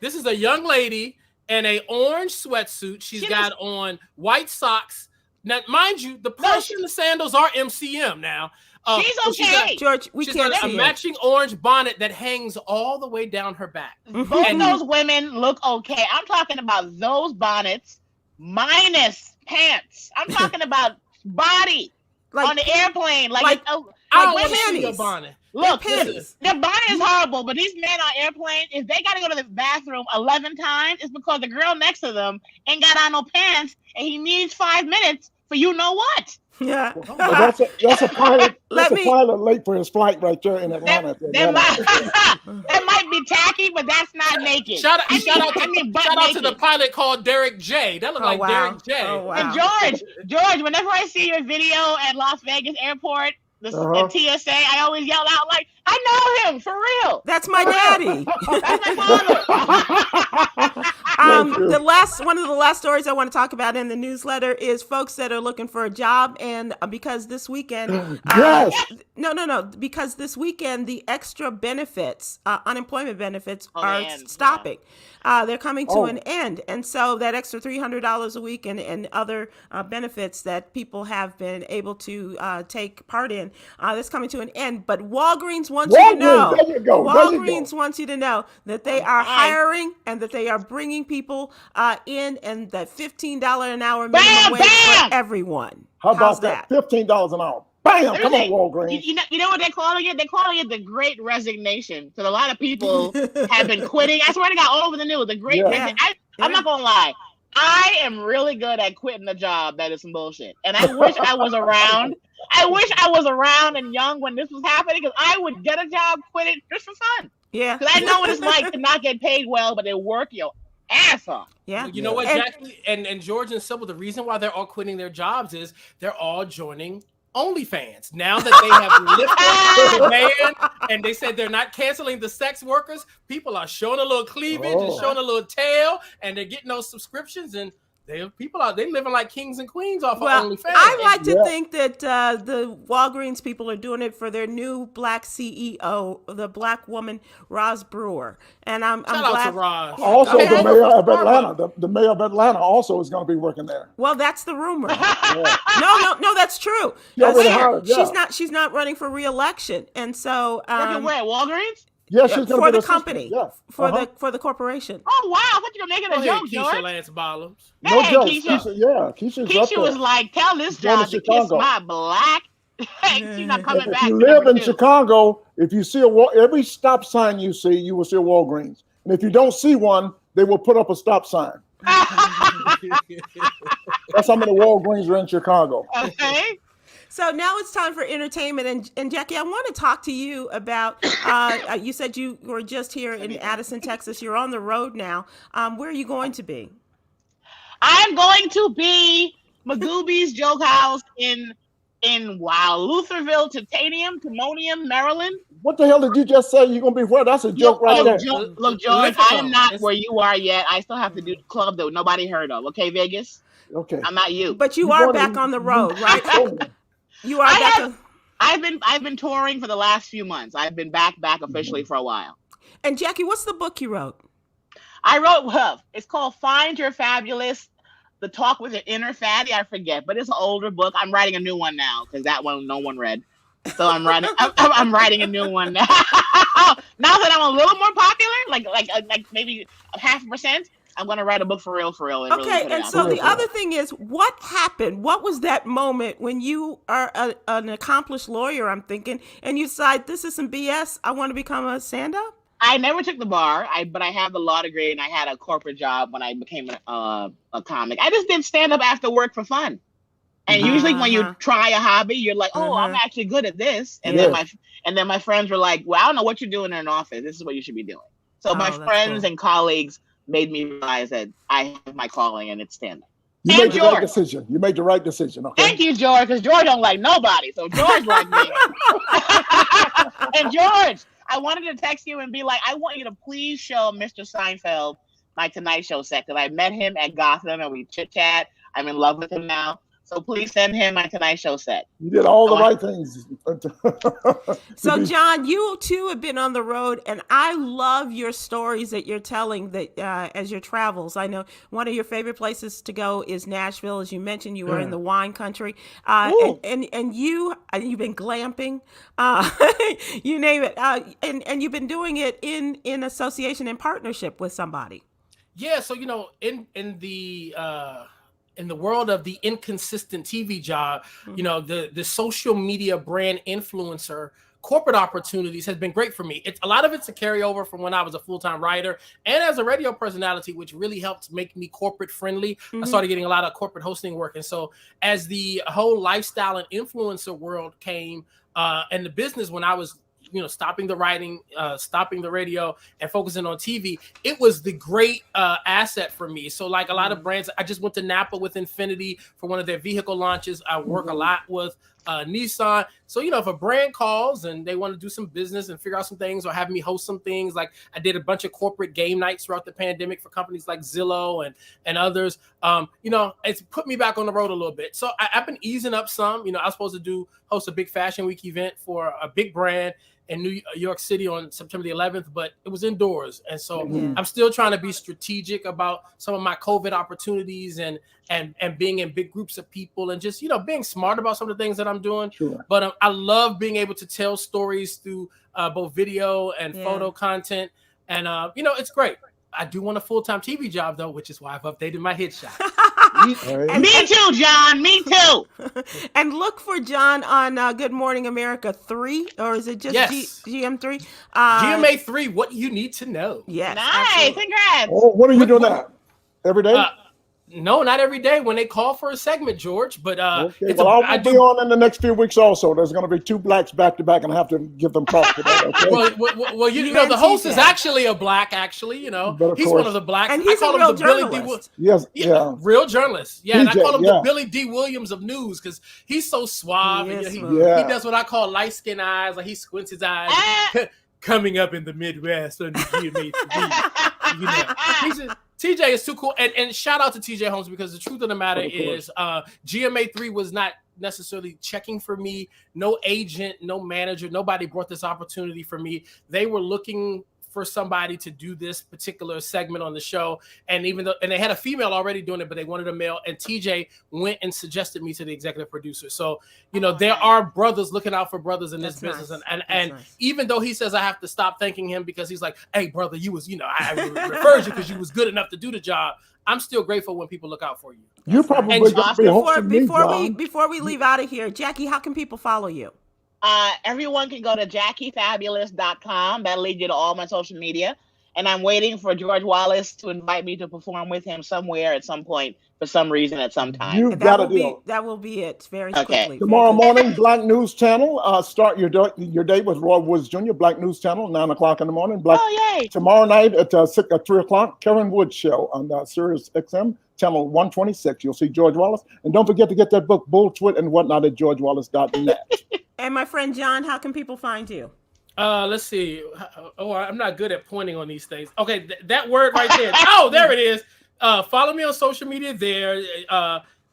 This is a young lady in an orange sweatsuit. She's got on white socks. Now, mind you, the purse and the sandals are MCM now. She's okay. George, she's got a matching orange bonnet that hangs all the way down her back. Both those women look okay. I'm talking about those bonnets minus pants. I'm talking about body on the airplane. I don't want to see your bonnet. Look, their bonnet is horrible, but these men on airplanes, if they got to go to the bathroom 11 times, it's because the girl next to them ain't got on no pants, and he needs 5 minutes for you know what. Yeah, that's a pilot. That's a pilot late for his flight right there in Atlanta. That might be tacky, but that's not naked. Shout out to the pilot called Derek J. That looked like Derek J. Oh, wow. And George, whenever I see your video at Las Vegas Airport, at TSA, I always yell out like, "I know him for real." That's my daddy. That's my father. One of the last stories I want to talk about in the newsletter is folks that are looking for a job, and because this weekend, because this weekend the extra benefits, unemployment benefits, are stopping. They're coming to an end, and so that extra $300 a week and other benefits that people have been able to take part in, that's coming to an end. But Walgreens wants you to know. Walgreens wants you to know that they are hiring and that they are bringing people in, and that $15 an hour minimum wage for everyone. How about that? $15 an hour. Bam! Come on, Walgreens. You know what they're calling it? They're calling it the Great Resignation. Because a lot of people have been quitting. I swear to God, all over the news, the Great Resignation. I'm not going to lie. I am really good at quitting a job that is some bullshit. And I wish I was around. I wish I was around and young when this was happening, because I would get a job, quit it just for fun. Yeah. Because I know what it's like to not get paid well, but they work your ass off. Yeah. You know what, Jackie and George and Sybil, the reason why they're all quitting their jobs is they're all joining OnlyFans. Now that they have lifted the ban and they said they're not canceling the sex workers, people are showing a little cleavage and showing a little tail, and they're getting those subscriptions, and they living like kings and queens off of OnlyFans. I like to think that the Walgreens people are doing it for their new black CEO, the black woman, Roz Brewer. And I'm glad. Shout out to Roz. Also, the mayor of Atlanta. The mayor of Atlanta also is going to be working there. Well, that's the rumor. No, that's true. She's not running for re-election, and so working where, Walgreens? Yeah, she's for the company, for the corporation. Oh wow! I thought you were making a joke, Keisha George. Lance Bottoms. No joke. Keisha Keisha was like, "Tell this job to kiss my black She's not coming back. If you live in Chicago, if you see every stop sign you see, you will see a Walgreens. And if you don't see one, they will put up a stop sign. That's how many Walgreens are in Chicago. Okay. So now it's time for entertainment. And Jackie, I want to talk to you about, you said you were just here in Addison, Texas. You're on the road now. Where are you going to be? I'm going to be Magooby's Joke House in Lutherville, Timonium, Maryland. What the hell did you just say? You're going to be where? That's a joke there. Look, George, I am not where you are yet. I still have to do the club that nobody heard of. Okay, Vegas? Okay. I'm not you. But you are back on the road, right? You are back. I've been touring for the last few months. I've been back officially for a while. And Jackie, what's the book you wrote? I wrote, it's called Find Your Fabulous, The Talk with Your Inner Fatty. I forget, but it's an older book. I'm writing a new one now because that one no one read. So I'm writing a new one now. Now that I'm a little more popular, like maybe 0.5%, I'm going to write a book for real. And okay, really and so the other thing is, what happened? What was that moment when you are an accomplished lawyer, I'm thinking, and you decide, this is some BS, I want to become a stand-up? I never took the bar, but I have the law degree, and I had a corporate job when I became a comic. I just did stand-up after work for fun. And usually when you try a hobby, you're like, oh, I'm actually good at this. And then my friends were like, well, I don't know what you're doing in an office. This is what you should be doing. So my friends and colleagues made me realize that I have my calling and it's stand-up. You made the right decision. You made the right decision. Okay. Thank you, George, because George don't like nobody. So George liked me. And George, I wanted to text you and be like, I want you to please show Mr. Seinfeld my Tonight Show set, because I met him at Gotham and we chit-chat. I'm in love with him now. So please send him my Tonight Show set. You did all the right things. So, John, you too have been on the road, and I love your stories that you're telling that as your travels. I know one of your favorite places to go is Nashville. As you mentioned, you were in the wine country, and you've been glamping, you name it, and you've been doing it in association and partnership with somebody. Yeah, so in the world of the inconsistent TV job, the social media brand influencer corporate opportunities has been great for me. A lot of it's a carryover from when I was a full-time writer and as a radio personality, which really helped make me corporate friendly. I started getting a lot of corporate hosting work. And so as the whole lifestyle and influencer world came and the business, when I was stopping the writing, stopping the radio, and focusing on TV, it was the great asset for me. So like a lot of brands, I just went to Napa with Infinity for one of their vehicle launches. I work a lot with Nissan. So, if a brand calls and they want to do some business and figure out some things or have me host some things, like I did a bunch of corporate game nights throughout the pandemic for companies like Zillow and others, it's put me back on the road a little bit. So I've been easing up some. I was supposed to host a big Fashion Week event for a big brand in New York City on September the 11th, but it was indoors. And so I'm still trying to be strategic about some of my COVID opportunities and being in big groups of people and just, being smart about some of the things that I'm doing. Sure. But I love being able to tell stories through both video and photo content. And, it's great. I do want a full-time TV job, though, which is why I've updated my headshot. Me too, John. Me too. And look for John on Good Morning America 3, or is it just GM3? GMA 3, what you need to know. Yes. Nice. Absolutely. Congrats. Oh, what are you doing now? Every day? No, not every day when they call for a segment, George. But I'll be on in the next few weeks also. There's going to be 2 blacks back to back, and I have to give them props for that. Okay? well, the host is actually a black. Actually, he's one of the blacks. And he's a real journalist. Real journalist. Yeah, and I call him the Billy D. Williams of news because he's so suave. He does what I call light skin eyes. Like he squints his eyes. Coming up in the Midwest on the GMA 3. TJ is too cool. And shout out to TJ Holmes, because the truth of the matter is GMA 3 was not necessarily checking for me. No agent, no manager, nobody brought this opportunity for me. They were looking for somebody to do this particular segment on the show. And even though, and they had a female already doing it, but they wanted a male. And TJ went and suggested me to the executive producer. So, there are brothers looking out for brothers in this business. Nice. And even though he says I have to stop thanking him because he's like, hey, brother, you was, I referred you because you was good enough to do the job. I'm still grateful when people look out for you. You probably before we leave out of here, Jackie, how can people follow you? Everyone can go to JackieFabulous.com. That'll lead you to all my social media. And I'm waiting for George Wallace to invite me to perform with him somewhere at some point for some reason at some time. That will be it very quickly. Tomorrow morning, Black News Channel. Start your day with Roy Woods Jr., Black News Channel, 9 o'clock in the morning. Yay. Tomorrow night at 3 o'clock, Karen Woods Show on Sirius XM, channel 126. You'll see George Wallace. And don't forget to get that book, Bullshit and Whatnot, at georgewallace.net. And my friend John, how can people find you? Let's see. Oh, I'm not good at pointing on these things. Okay, that word right there. Oh, there it is. Follow me on social media there.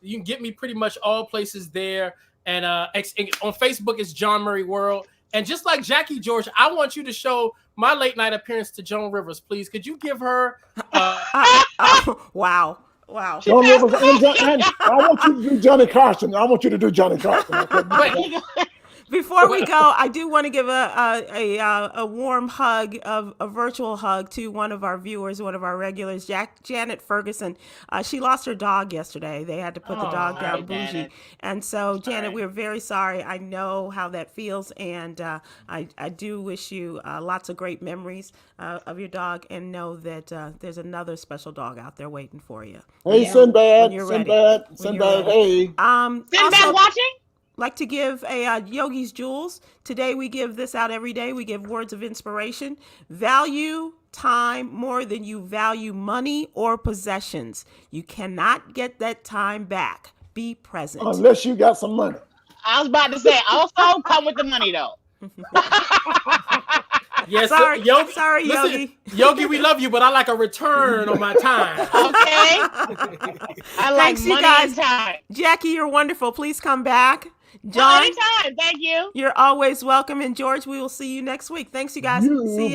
You can get me pretty much all places there. And on Facebook, it's Jawn Murray World. And just like Jackie George, I want you to show my late night appearance to Joan Rivers, please. Could you give her? Wow. Joan Rivers and I want you to do Johnny Carson. I want you to do Johnny Carson. Okay? Before we go, I do want to give a warm hug, a virtual hug to one of our viewers, one of our regulars, Janet Ferguson. She lost her dog yesterday. They had to put the dog down, Bougie. Janet. And so, Janet, we're very sorry. I know how that feels, and I do wish you lots of great memories of your dog, and know that there's another special dog out there waiting for you. Hey, Sinbad, hey. Sinbad watching? Like to give a Yogi's Jewels. Today we give this out every day. We give words of inspiration. Value time more than you value money or possessions. You cannot get that time back. Be present. Unless you got some money. I was about to say, also come with the money though. Yes, sorry, Yogi. Sorry, listen, Yogi. Yogi, we love you, but I like a return on my time. Okay. I like Thanks, money you guys. and time. Jackie, you're wonderful. Please come back. John, Anytime. Thank you. you're always welcome. And George, we will see you next week. Thanks, you guys. See ya.